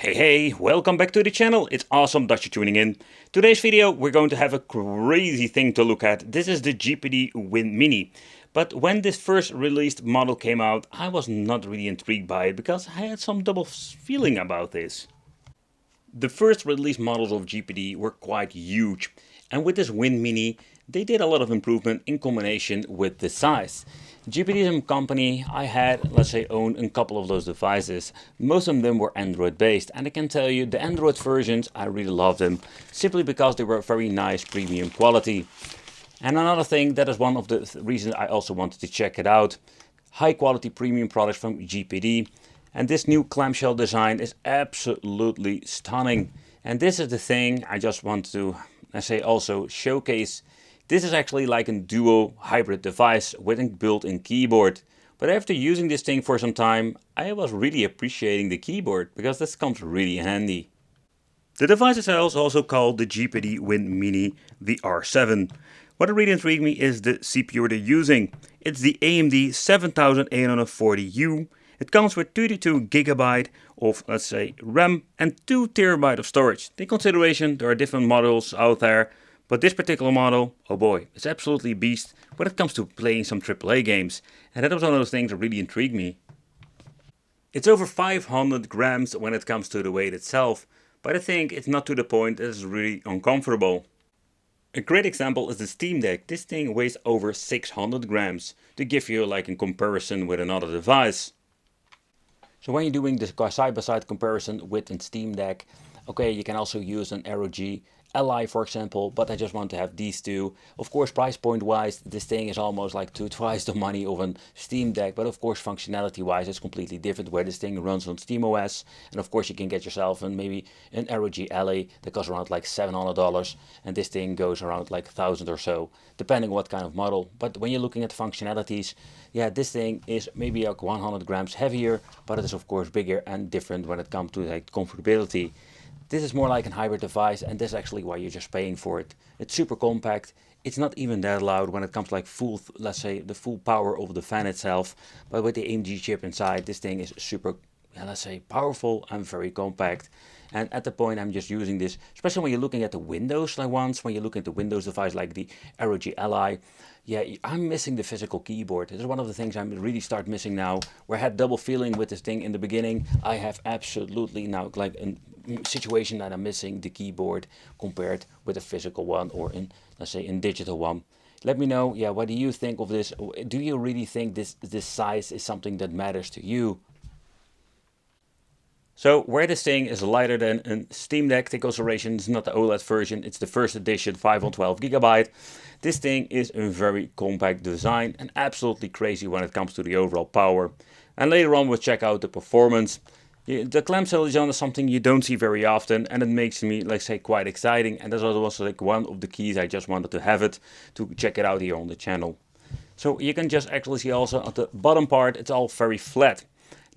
Hey, welcome back to the channel. It's awesome that you're tuning in. Today's video we're going to have a crazy thing to look at. This is the GPD Win Mini. But when this first released model came out, I was not really intrigued by it because I had some double feeling about this. The first release models of GPD were quite huge, and with this Win Mini they did a lot of improvement in combination with the size. GPD is a company I had, let's say, owned a couple of those devices. Most of them were Android based, and I can tell you the Android versions, I really loved them, simply because they were very nice premium quality. And another thing, that is one of the reasons I also wanted to check it out. High quality premium products from GPD. And this new clamshell design is absolutely stunning. And this is the thing I just want to, let's say, also showcase. This is actually like a duo hybrid device with a built-in keyboard. But after using this thing for some time, I was really appreciating the keyboard because this comes really handy. The device itself is also called the GPD Win Mini, the R7. What really intrigued me is the CPU they're using. It's the AMD 7840U. It comes with 32GB of, let's say, RAM and 2TB of storage. In consideration, there are different models out there, but this particular model, oh boy, it's absolutely a beast when it comes to playing some AAA games. And that was one of those things that really intrigued me. It's over 500 grams when it comes to the weight itself, but I think it's not to the point that it's really uncomfortable. A great example is the Steam Deck. This thing weighs over 600 grams, to give you like a comparison with another device. So when you're doing this side-by-side comparison with a Steam Deck, okay, you can also use an ROG Ally, for example, but I just want to have these two. Of course, price point wise, this thing is almost like twice the money of a Steam Deck, but of course functionality wise it's completely different, where this thing runs on SteamOS, and of course you can get yourself maybe an ROG Ally that costs around like $700, and this thing goes around like 1,000 or so, depending what kind of model. But when you're looking at functionalities, yeah, this thing is maybe like 100 grams heavier, but it is of course bigger and different when it comes to like comfortability. This is more like a hybrid device, and this is actually why you're just paying for it. It's super compact. It's not even that loud when it comes to like full, let's say, the full power of the fan itself. But with the AMD chip inside, this thing is super, let's say, powerful and very compact. And at the point I'm just using this, especially when you're looking at the Windows when you look at the Windows device like the ROG Ally, yeah, I'm missing the physical keyboard. This is one of the things I'm really start missing now, where I had double feeling with this thing in the beginning. I have absolutely now like a situation that I'm missing the keyboard compared with a physical one or in, let's say, in digital one. Let me know, yeah, what do you think of this? Do you really think this size is something that matters to you? So where this thing is lighter than a Steam Deck, take consideration it's not the OLED version, it's the first edition 512GB. This thing is a very compact design and absolutely crazy when it comes to the overall power. And later on we'll check out the performance. The clamshell design is something you don't see very often, and it makes me, let's say, quite exciting. And that's also like one of the keys I just wanted to have it, to check it out here on the channel. So you can just actually see also at the bottom part, it's all very flat.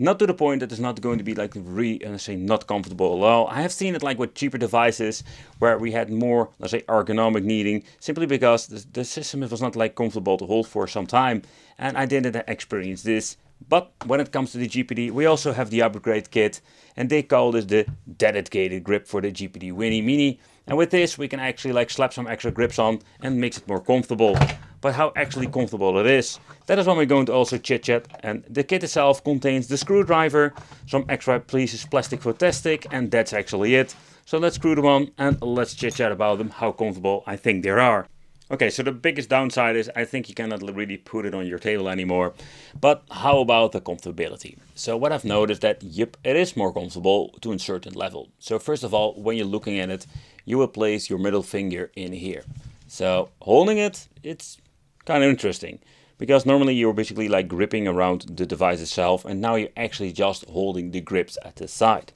Not to the point that it's not going to be like really, let's say, not comfortable at all. I have seen it like with cheaper devices where we had more, let's say, ergonomic needing, simply because the system was not like comfortable to hold for some time, and I didn't experience this. But when it comes to the GPD, we also have the upgrade kit, and they call this the dedicated grip for the GPD Win Mini. And with this, we can actually like slap some extra grips on and makes it more comfortable. But how actually comfortable it is, that is when we're going to also chit chat. And the kit itself contains the screwdriver, some extra pieces plastic for testing, and that's actually it. So let's screw them on and let's chit chat about them, how comfortable I think they are. Okay, so the biggest downside is I think you cannot really put it on your table anymore. But how about the comfortability? So what I've noticed that, yep, it is more comfortable to a certain level. So first of all, when you're looking at it, you will place your middle finger in here. So holding it, it's kind of interesting, because normally you're basically like gripping around the device itself, and now you're actually just holding the grips at the side.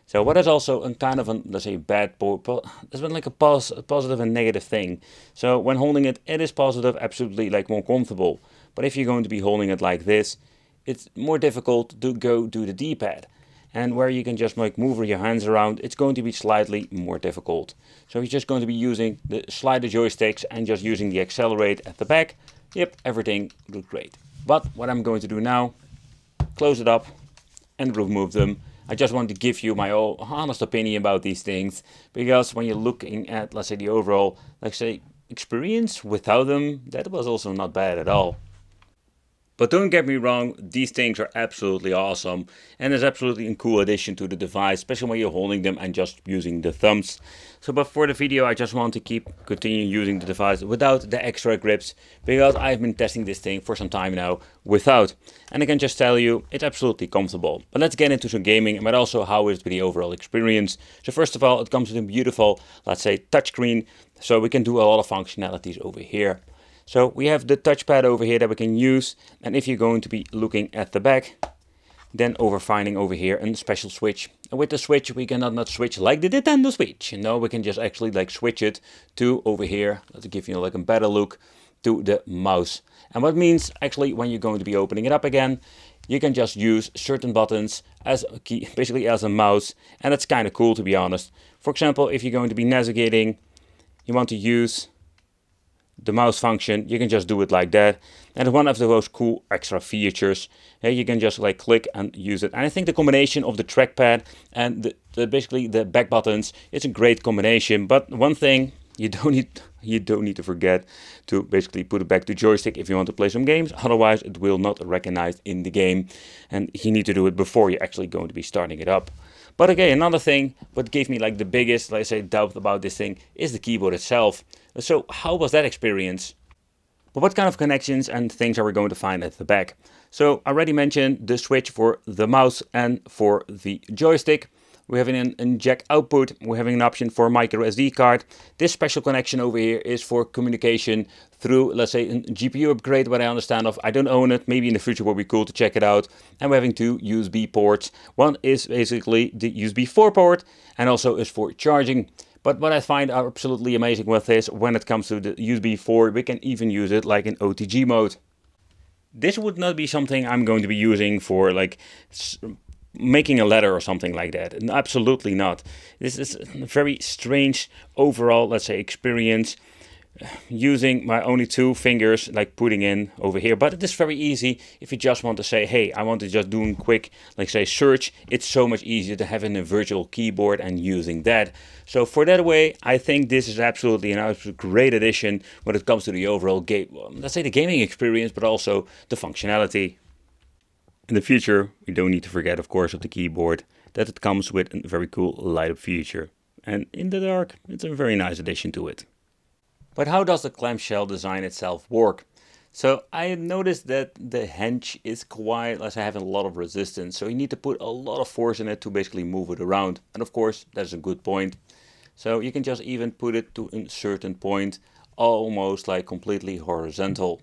So what is also a kind of a, let's say, there's been like a positive and negative thing. So when holding it, it is positive, absolutely like more comfortable. But if you're going to be holding it like this, it's more difficult to go to the D-pad. And where you can just like move your hands around, it's going to be slightly more difficult. So you're just going to be using the slider joysticks and just using the accelerate at the back. Yep, everything looks great. But what I'm going to do now, close it up and remove them. I just want to give you my own honest opinion about these things, because when you're looking at, let's say, the overall, let's say, experience without them, that was also not bad at all. But don't get me wrong, these things are absolutely awesome, and it's absolutely a cool addition to the device, especially when you're holding them and just using the thumbs. So, but for the video, I just want to continue using the device without the extra grips, because I've been testing this thing for some time now without. And I can just tell you, it's absolutely comfortable. But let's get into some gaming, but also how is the overall experience. So first of all, it comes with a beautiful, let's say, touchscreen, so we can do a lot of functionalities over here. So we have the touchpad over here that we can use, and if you're going to be looking at the back, then finding over here a special switch. And with the switch we cannot not switch like the Nintendo Switch. No, we can just actually like switch it to over here, to give you like a better look, to the mouse. And what means actually when you're going to be opening it up again, you can just use certain buttons as a key, basically as a mouse, and that's kind of cool, to be honest. For example, if you're going to be navigating, you want to use the mouse function, you can just do it like that. And it's one of those cool extra features. You can just like click and use it. And I think the combination of the trackpad and basically the back buttons, it's a great combination. But one thing you don't need to forget to basically put it back to joystick if you want to play some games. Otherwise it will not recognize in the game, and you need to do it before you're actually going to be starting it up. But again, another thing what gave me like the biggest, let's say, doubt about this thing is the keyboard itself. So how was that experience? But what kind of connections and things are we going to find at the back? So I already mentioned the switch for the mouse and for the joystick. We're having an jack output. We're having an option for micro SD card. This special connection over here is for communication through, let's say, a GPU upgrade, what I understand of. I don't own it. Maybe in the future will be cool to check it out. And we're having two USB ports. One is basically the USB 4 port and also is for charging. But what I find absolutely amazing with this, when it comes to the USB 4, we can even use it like in OTG mode. This would not be something I'm going to be using for like making a letter or something like that. Absolutely not. This is a very strange overall, let's say, experience using my only two fingers, like putting in over here. But it is very easy if you just want to say, hey, I want to just do a quick, like say, search. It's so much easier to have in a virtual keyboard and using that. So for that way, I think this is absolutely an great addition when it comes to the overall game, let's say the gaming experience, but also the functionality. In the future, we don't need to forget, of course, of the keyboard, that it comes with a very cool light up feature. And in the dark, it's a very nice addition to it. But how does the clamshell design itself work? So I noticed that the hinge is quite, let's say, having a lot of resistance. So you need to put a lot of force in it to basically move it around. And of course, that's a good point. So you can just even put it to a certain point, almost like completely horizontal.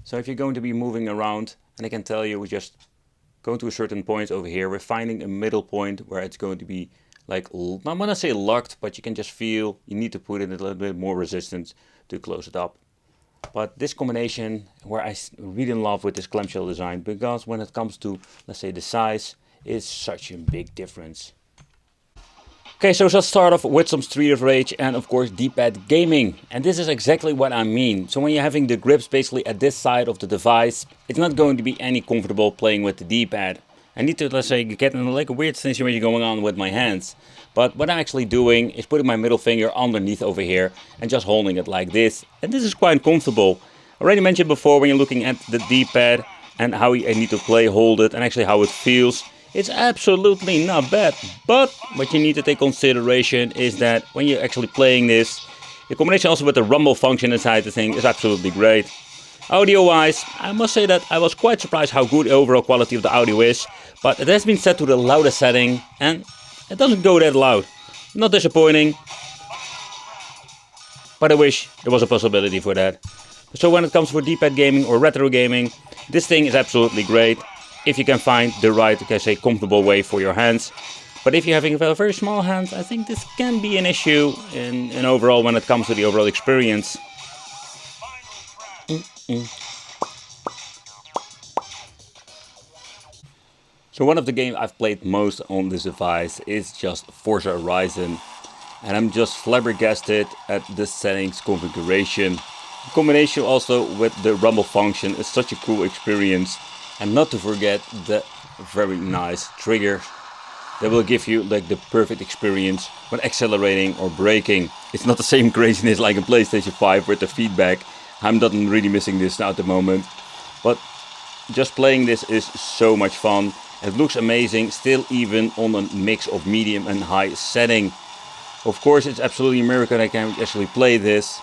So if you're going to be moving around, and I can tell you, we just go to a certain point over here, we're finding a middle point where it's going to be like, I'm gonna say locked, but you can just feel you need to put in a little bit more resistance to close it up. But this combination, where I really love with this clamshell design, because when it comes to, let's say, the size, is such a big difference. Okay, so let's start off with some Street of Rage and of course D-pad gaming. And this is exactly what I mean. So when you're having the grips basically at this side of the device, it's not going to be any comfortable playing with the D-pad. I need to, let's say, get in like a weird situation going on with my hands. But what I'm actually doing is putting my middle finger underneath over here and just holding it like this. And this is quite comfortable. I already mentioned before, when you're looking at the D-pad and how I need to hold it and actually how it feels, it's absolutely not bad. But what you need to take consideration is that when you're actually playing this, the combination also with the rumble function inside the thing is absolutely great. Audio wise, I must say that I was quite surprised how good the overall quality of the audio is. But it has been set to the loudest setting and it doesn't go that loud. Not disappointing, but I wish there was a possibility for that. So when it comes for D-pad gaming or retro gaming, this thing is absolutely great. If you can find the right, can say, comfortable way for your hands. But if you're having very small hands, I think this can be an issue in overall when it comes to the overall experience. So one of the games I've played most on this device is just Forza Ryzen. And I'm just flabbergasted at the settings configuration. The combination also with the rumble function is such a cool experience. And not to forget the very nice triggers. that will give you like the perfect experience when accelerating or braking. It's not the same craziness like in PlayStation 5 with the feedback. I'm not really missing this now at the moment, but just playing this is so much fun. It looks amazing, still even on a mix of medium and high setting. Of course, it's absolutely a miracle I can actually play this.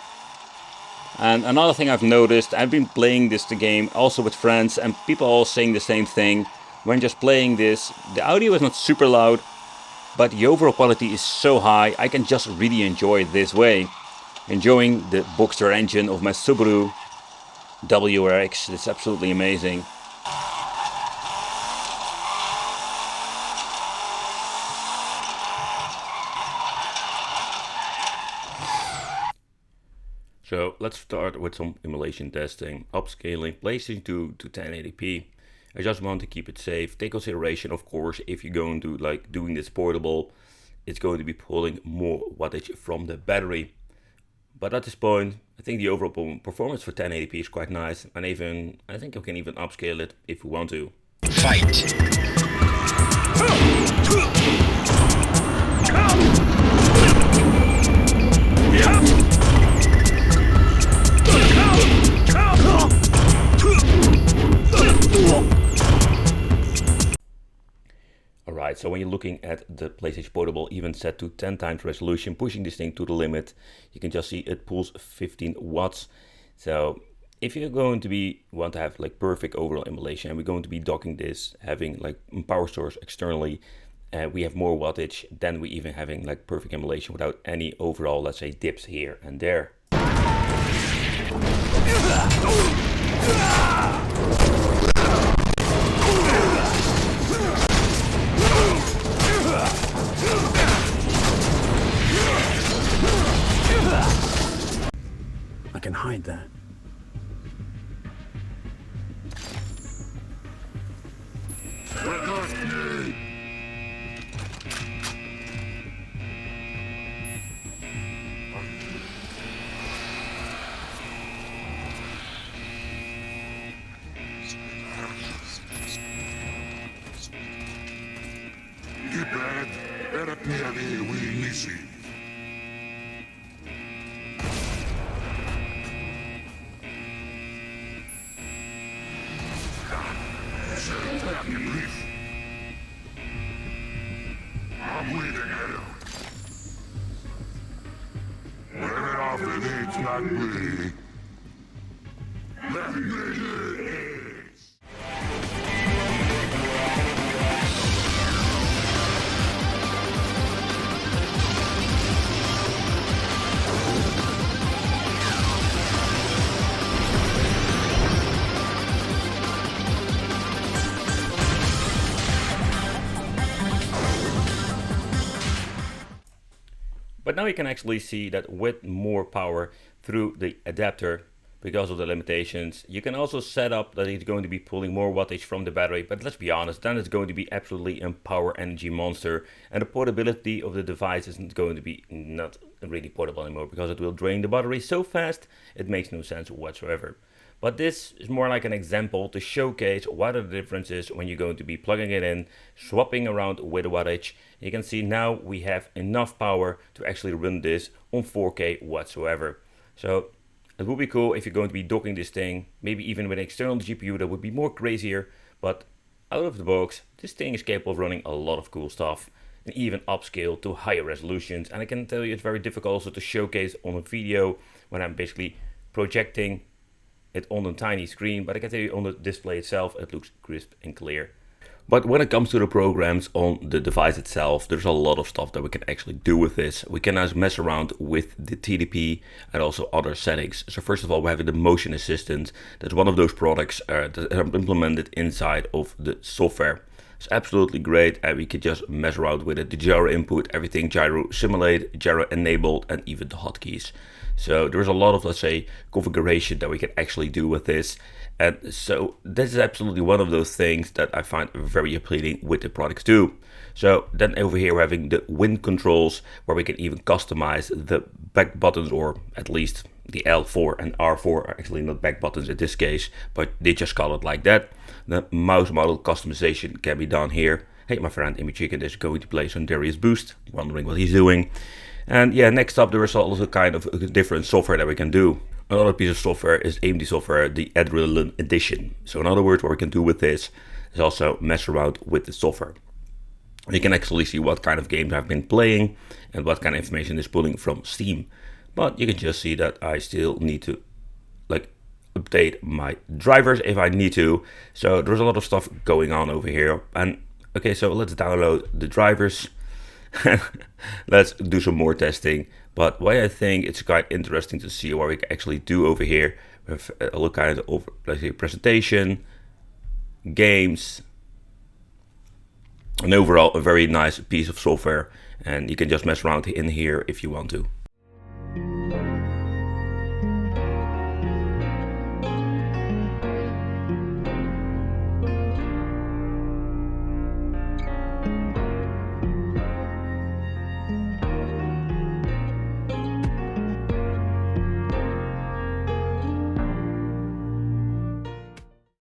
And another thing I've noticed, I've been playing the game also with friends, and people are all saying the same thing. When just playing this, the audio is not super loud, but the overall quality is so high, I can just really enjoy it this way. Enjoying the Boxster engine of my Subaru WRX, it's absolutely amazing. So let's start with some emulation testing. Upscaling PlayStation 2 to 1080p. I just want to keep it safe. Take consideration, of course, if you're going to like doing this portable, it's going to be pulling more wattage from the battery. But at this point, I think the overall performance for 1080p is quite nice, and I think I can even upscale it if we want to. Fight! Alright, so when you're looking at the PlayStation Portable, even set to 10 times resolution, pushing this thing to the limit, you can just see it pulls 15 watts. So if you're going to want to have like perfect overall emulation, and we're going to be docking this, having like power source externally, we have more wattage than we even having like perfect emulation without any overall, let's say, dips here and there. I can hide that. I'm bleeding hell. Let it off and it's not me. Let me live. But now you can actually see that with more power through the adapter, because of the limitations, you can also set up that it's going to be pulling more wattage from the battery. But let's be honest, then it's going to be absolutely a power energy monster, and the portability of the device isn't going to be not really portable anymore, because it will drain the battery so fast it makes no sense whatsoever. But this is more like an example to showcase what are the differences when you're going to be plugging it in, swapping around with the wattage. You can see now we have enough power to actually run this on 4K whatsoever. So it would be cool if you're going to be docking this thing, maybe even with an external GPU, that would be more crazier. But out of the box, this thing is capable of running a lot of cool stuff, and even upscale to higher resolutions. And I can tell you it's very difficult also to showcase on a video when I'm basically projecting it on a tiny screen, but I can tell you on the display itself it looks crisp and clear. But when it comes to the programs on the device itself, there's a lot of stuff that we can actually do with this. We can now mess around with the TDP and also other settings. So first of all, we have the motion assistant. That's one of those products that are implemented inside of the software. It's absolutely great, and we can just mess around with it. The gyro input, everything gyro simulate, gyro enabled, and even the hotkeys. So there's a lot of, let's say, configuration that we can actually do with this. And so this is absolutely one of those things that I find very appealing with the products too. So then over here we're having the wind controls, where we can even customize the back buttons, or at least the L4 and R4 are actually not back buttons in this case, but they just call it like that. The mouse model customization can be done here. Hey, my friend Amy Chicken is going to play some Darius Boost, wondering what he's doing. And yeah, next up there is also kind of different software that we can do. Another piece of software is AMD software, the Adrenaline Edition. So in other words, what we can do with this is also mess around with the software. You can actually see what kind of games I've been playing and what kind of information is pulling from Steam. But you can just see that I still need to update my drivers if I need to. So there's a lot of stuff going on over here. And okay, so let's download the drivers. Let's do some more testing. But what I think it's quite interesting to see what we can actually do over here. With a look at over, let's say, presentation, games, and overall a very nice piece of software. And you can just mess around in here if you want to.